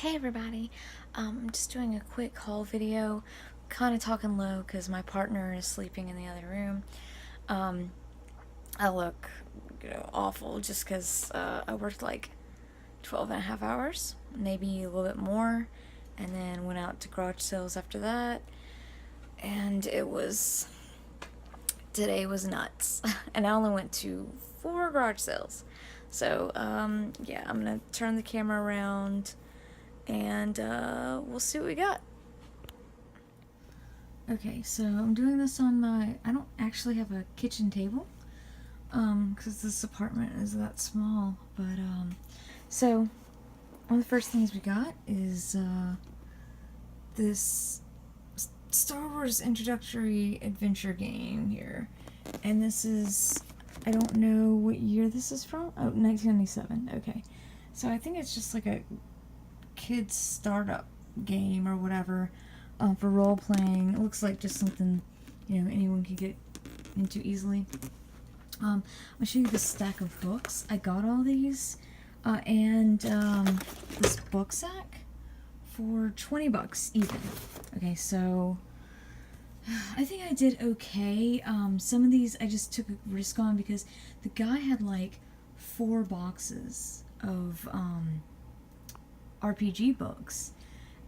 Hey everybody, I'm just doing a quick haul video, kind of talking low because my partner is sleeping in the other room. Um, I look, awful just because I worked like 12 and a half hours, maybe a little bit more, and then went out to garage sales after that, and today was nuts, and I only went to 4 garage sales. So, yeah, I'm gonna turn the camera around and we'll see what we got. Okay, so I'm doing this on I don't actually have a kitchen table, because this apartment is that small, but, so, one of the first things we got is, this Star Wars introductory adventure game here, and this is, I don't know what year this is from, 1997, okay, so I think it's just like a kids startup game or whatever, for role playing. It looks like just something anyone could get into easily. I'll show you the stack of books. I got all these and this book sack for $20 even. Okay, so I think I did okay. Some of these I just took a risk on because the guy had like 4 boxes of RPG books,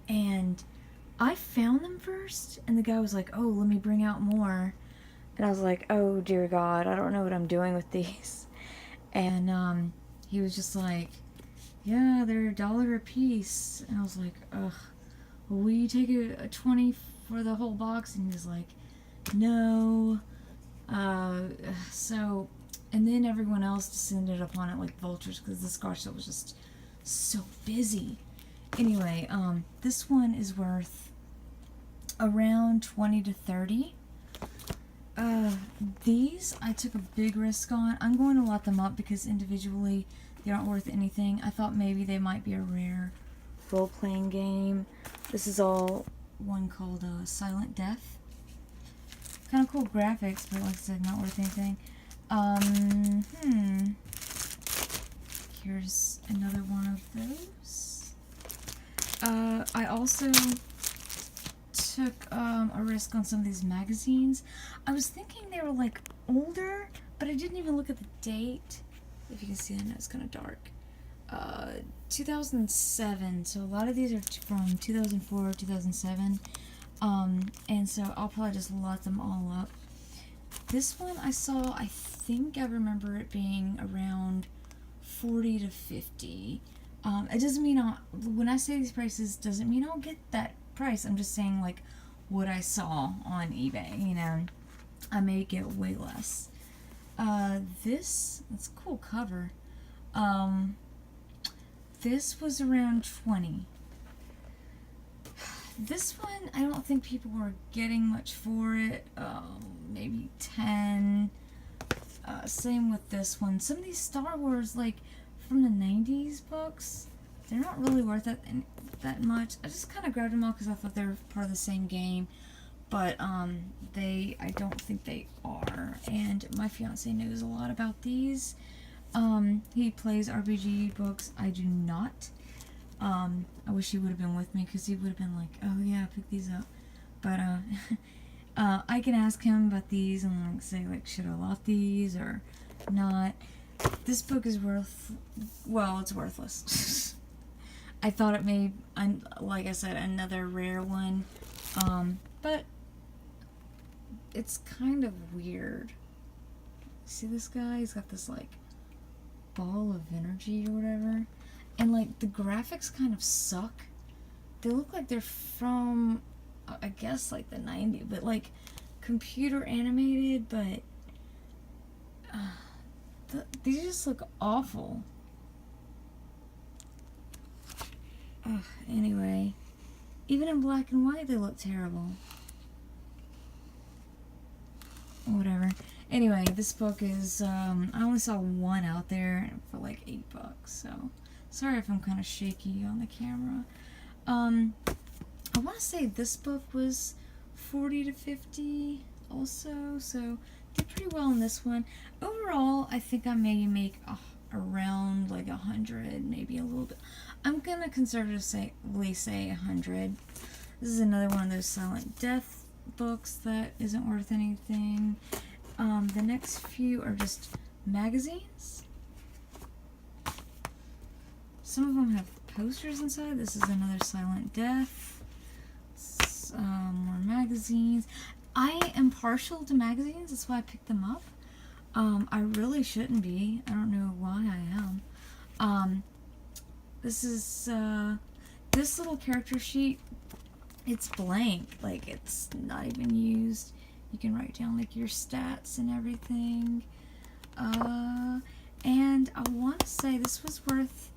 and I found them first, and the guy was like, "Oh, let me bring out more," and I was like, "Oh dear God, I don't know what I'm doing with these," and he was just like, "Yeah, they're $1 a piece," and I was like, "Ugh, well, will you take a 20 for the whole box?" And he was like, "No," so, and then everyone else descended upon it like vultures because this garage sale was just so busy. Anyway, this one is worth around 20 to 30. These I took a big risk on. I'm going to lot them up because individually they aren't worth anything. I thought maybe they might be a rare role-playing game. This is all one called Silent Death. Kind of cool graphics, but like I said, not worth anything. Here's another one of those. I also took a risk on some of these magazines. I was thinking they were like older, but I didn't even look at the date. If you can see, I know it's kind of dark. 2007, so a lot of these are from 2004, 2007. And so I'll probably just lot them all up. This one I saw, I think I remember it being around 40 to 50. It doesn't mean when I say these prices, doesn't mean I'll get that price. I'm just saying like what I saw on eBay, I may get way less. That's a cool cover. This was around 20. This one, I don't think people were getting much for it. Maybe 10. Same with this one. Some of these Star Wars, like, from the 90s books, they're not really worth that much. I just kind of grabbed them all because I thought they were part of the same game. But, I don't think they are. And my fiance knows a lot about these. He plays RPG books. I do not. I wish he would have been with me because he would have been like, "Oh yeah, pick these up." But I can ask him about these and like say like, should I lot these or not? This book is it's worthless. I thought it may, like I said, another rare one, but it's kind of weird. See this guy? He's got this like ball of energy or whatever. And, like, the graphics kind of suck. They look like they're from, I guess, like, the 90s. But, like, computer animated, but these just look awful. Anyway. Even in black and white, they look terrible. Whatever. Anyway, this book is, I only saw one out there for, like, $8, so... Sorry if I'm kind of shaky on the camera. I want to say this book was 40 to 50 also, so did pretty well in this one. Overall, I think I may make around like 100, maybe a little bit. I'm gonna conservatively say 100. This is another one of those silent death books that isn't worth anything. The next few are just magazines. Some of them have posters inside. This is another silent death. More magazines. I am partial to magazines. That's why I picked them up. I really shouldn't be. I don't know why I am. This is this little character sheet. It's blank. Like, it's not even used. You can write down like your stats and everything. And I want to say this was worth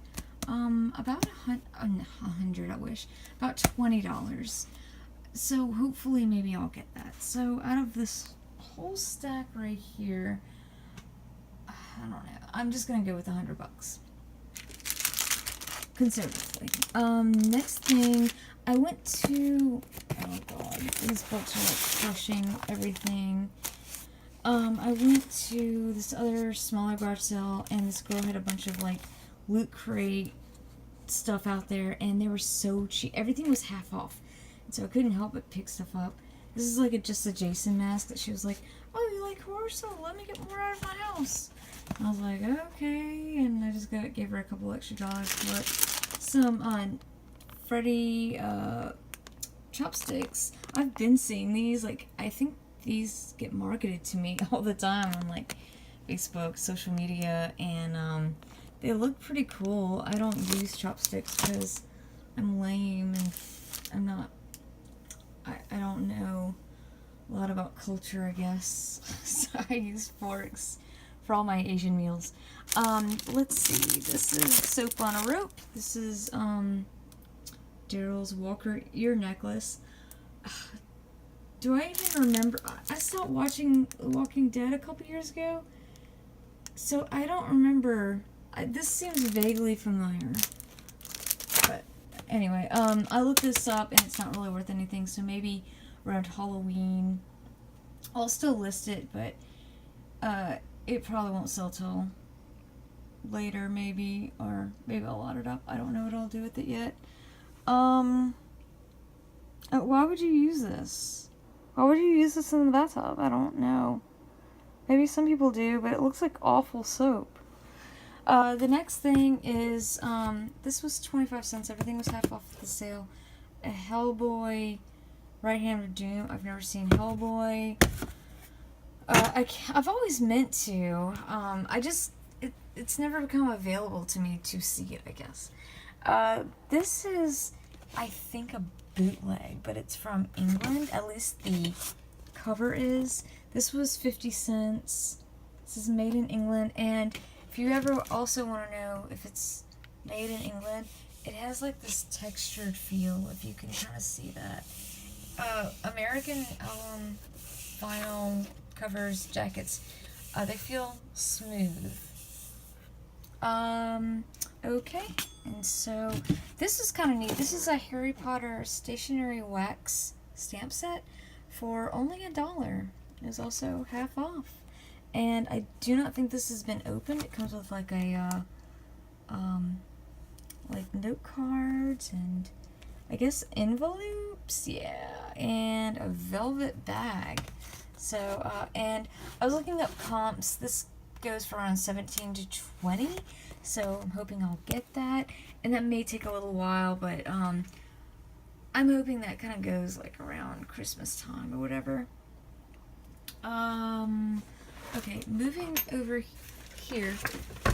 about $100. I wish, about $20. So hopefully maybe I'll get that. So out of this whole stack right here, I don't know. I'm just gonna go with $100 conservatively. Next thing, I went to, oh god, these books are like crushing everything. I went to this other smaller garage sale, and this girl had a bunch of like Loot Crate stuff out there, and they were so cheap. Everything was half off, and so I couldn't help but pick stuff up. This is like just a Jason mask that she was like, "Oh, you like horror stuff? Let me get more out of my house." I was like, "Okay," and I just gave her a couple extra dollars for it. Some Freddy chopsticks. I've been seeing these. Like, I think these get marketed to me all the time on like Facebook, social media, and they look pretty cool. I don't use chopsticks because I'm lame and I'm not. I don't know a lot about culture, I guess. So I use forks for all my Asian meals. Let's see. This is Soap on a Rope. This is Daryl's Walker ear necklace. Do I even remember? I stopped watching Walking Dead a couple years ago, so I don't remember. This seems vaguely familiar. But anyway, I looked this up and it's not really worth anything, so maybe around Halloween I'll still list it, but it probably won't sell till later, maybe, or maybe I'll lot it up. I don't know what I'll do with it yet. Why would you use this? Why would you use this in the bathtub? I don't know. Maybe some people do, but it looks like awful soap. The next thing is, this was 25 cents. Everything was half off the sale. A Hellboy Right Hand of Doom. I've never seen Hellboy. I've always meant to. It's never become available to me to see it, I guess. This is, I think, a bootleg, but it's from England. At least the cover is. This was 50 cents. This is made in England, and if you ever also want to know if it's made in England, it has like this textured feel, if you can kind of see that. American album vinyl covers, jackets, they feel smooth. Okay, and so this is kind of neat. This is a Harry Potter stationery wax stamp set for only $1. It was also half off. And I do not think this has been opened. It comes with like a, like note cards and I guess envelopes, yeah, and a velvet bag. So, and I was looking up comps. This goes for around 17 to 20, so I'm hoping I'll get that. And that may take a little while, but I'm hoping that kind of goes like around Christmas time or whatever. Okay, moving over here. Oh,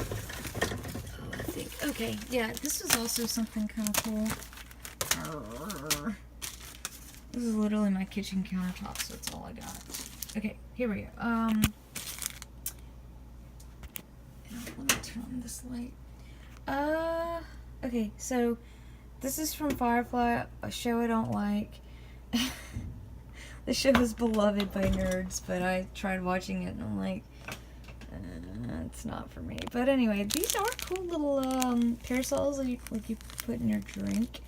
I think, okay, yeah, this was also something kind of cool. This is literally my kitchen countertop, so that's all I got. Okay, here we go. Let me turn on this light. Okay, so this is from Firefly, a show I don't like. The show is beloved by nerds, but I tried watching it and I'm like, it's not for me. But anyway, these are cool little parasols that you put in your drink.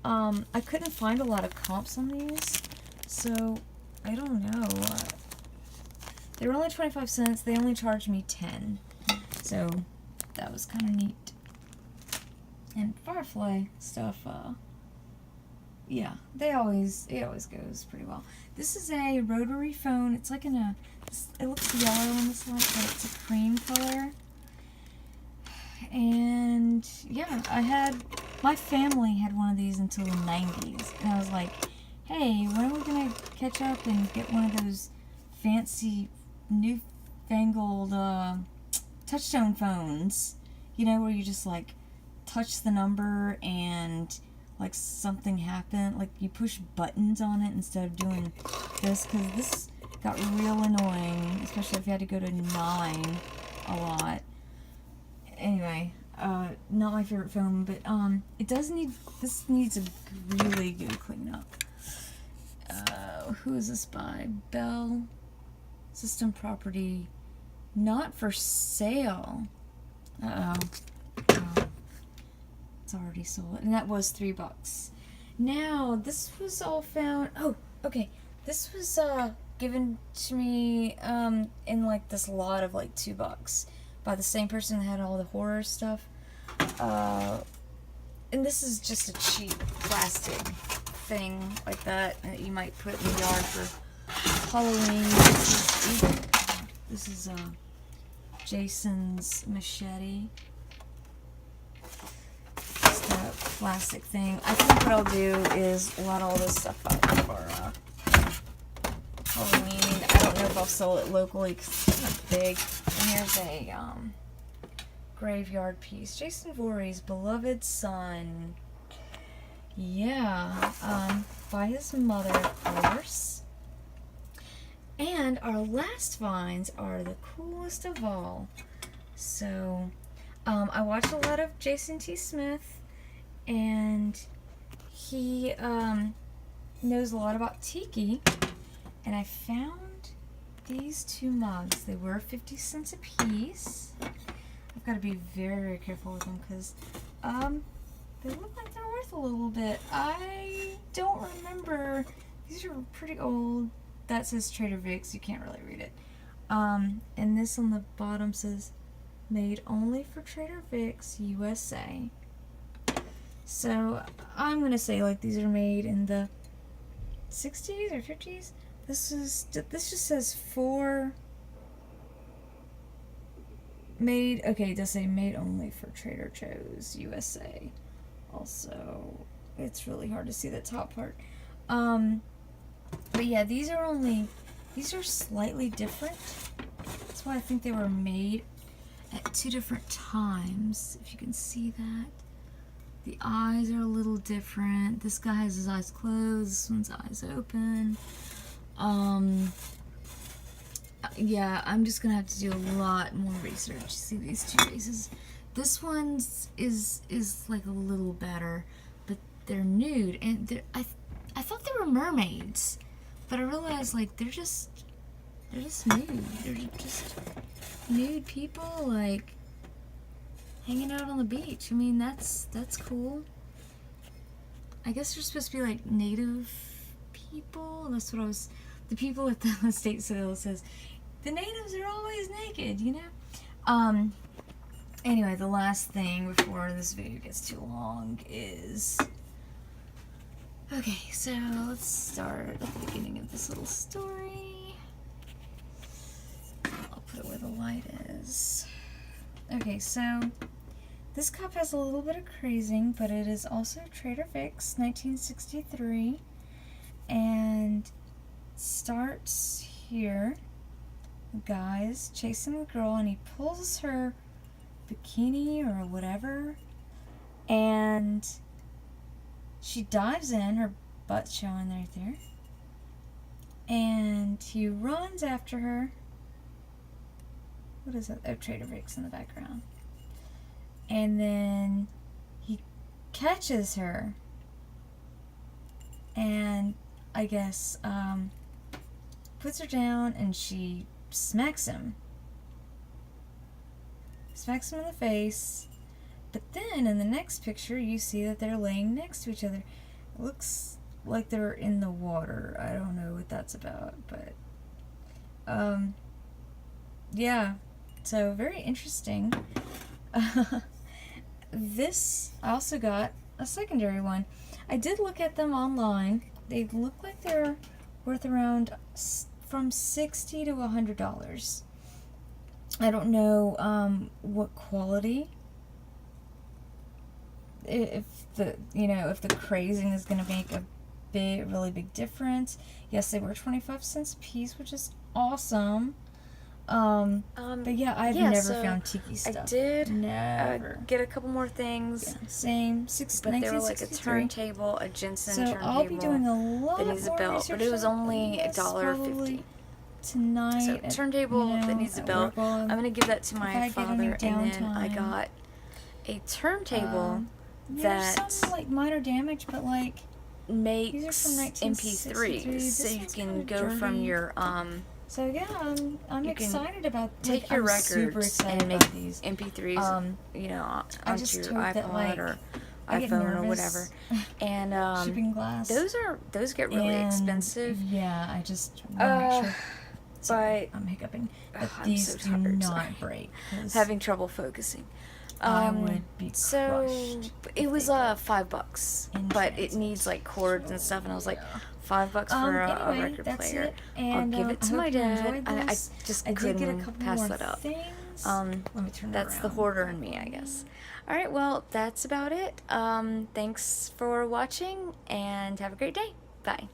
I couldn't find a lot of comps on these, so I don't know. They were only 25 cents. They only charged me 10, so that was kind of neat. And Firefly stuff, yeah, it always goes pretty well. This is a rotary phone. It's like it looks yellow on this light, but it's a cream color. And yeah, my family had one of these until the 90s. And I was like, hey, when are we going to catch up and get one of those fancy, newfangled touchstone phones? You know, where you just like touch the number and like something happened, like you push buttons on it instead of doing this, because this got real annoying, especially if you had to go to 9 a lot. Anyway, not my favorite phone, but this needs a really good cleanup. Who is this by? Bell System Property, not for sale. It's already sold, and that was $3. Now, this was all found, okay, this was, given to me, in, like, this lot of, like, $2 by the same person that had all the horror stuff, and this is just a cheap plastic thing like that you might put in the yard for Halloween. This is Jason's machete. Just a plastic thing. I think what I'll do is let all this stuff up for Halloween. I don't know if I'll sell it locally because it's kind of big. And here's a graveyard piece. Jason Voorhees' beloved son. Yeah, by his mother, of course. And our last finds are the coolest of all. So, I watch a lot of Jason T. Smith, and he knows a lot about Tiki, and I found these 2 mugs. They were 50 cents a piece. I've got to be very, very careful with them because they look like they're worth a little bit. I don't remember. These are pretty old. That says Trader Vic's. You can't really read it. And this on the bottom says, made only for Trader Vic's, USA. So I'm going to say like these are made in the 60s or 50s. This just says made, okay, it does say made only for Trader Joe's, USA. Also, it's really hard to see the top part. But yeah, these are slightly different. That's why I think they were made at 2 different times, if you can see that. The eyes are a little different. This guy has his eyes closed, this one's eyes open. Yeah, I'm just gonna have to do a lot more research to see these 2 faces. This one's is like a little better, but they're nude, and I thought they were mermaids, but I realized like they're just nude. They're just nude people like hanging out on the beach. I mean, that's cool. I guess they're supposed to be like native people. That's what the people at the estate sale says. The natives are always naked, you know? Anyway, the last thing before this video gets too long is... Okay, so let's start at the beginning of this little story. I'll put it where the light is. Okay, so this cup has a little bit of crazing, but it is also Trader Vic's, 1963. And starts here. The guy's chasing the girl, and he pulls her bikini or whatever, and she dives in, her butt showing right there, and he runs after her. What is that? Oh, Trader Vic's in the background. And then he catches her, and I guess puts her down, and she smacks him in the face. But then in the next picture you see that they're laying next to each other. It looks like they're in the water. I don't know what that's about, but yeah, so very interesting. this, I also got a secondary one. I did look at them online. They look like they're worth around from $60 to $100. I don't know what quality. If the crazing is gonna make a really big difference. Yes, they were 25 cents a piece, which is awesome. But yeah, I've never found tiki stuff. I did never get a couple more things. Yeah, same. But they were like a turntable, a Jensen turntable. I'll be doing a lot that needs a belt, but it was only $1.50 tonight. So turntable that needs a belt. I'm gonna give that to my father, and then I got a turntable that some like minor damage, but like makes MP3s, so you can go from your So yeah, I'm excited about. Take your records and make these MP3s, you know, onto your iPod or iPhone or whatever. And shipping glass. Those get really expensive. Yeah, I just want to make sure. But I'm hiccuping. But these do not break. Having trouble focusing. I would be crushed. So it was $5, but it needs like cords and stuff, and I was like, $5 for a record player. And, I'll give it to my dad. I just couldn't get a couple pass more that up. Things. Let me turn it That's around. the hoarder in me, I guess. All right, well, that's about it. Thanks for watching, and have a great day. Bye.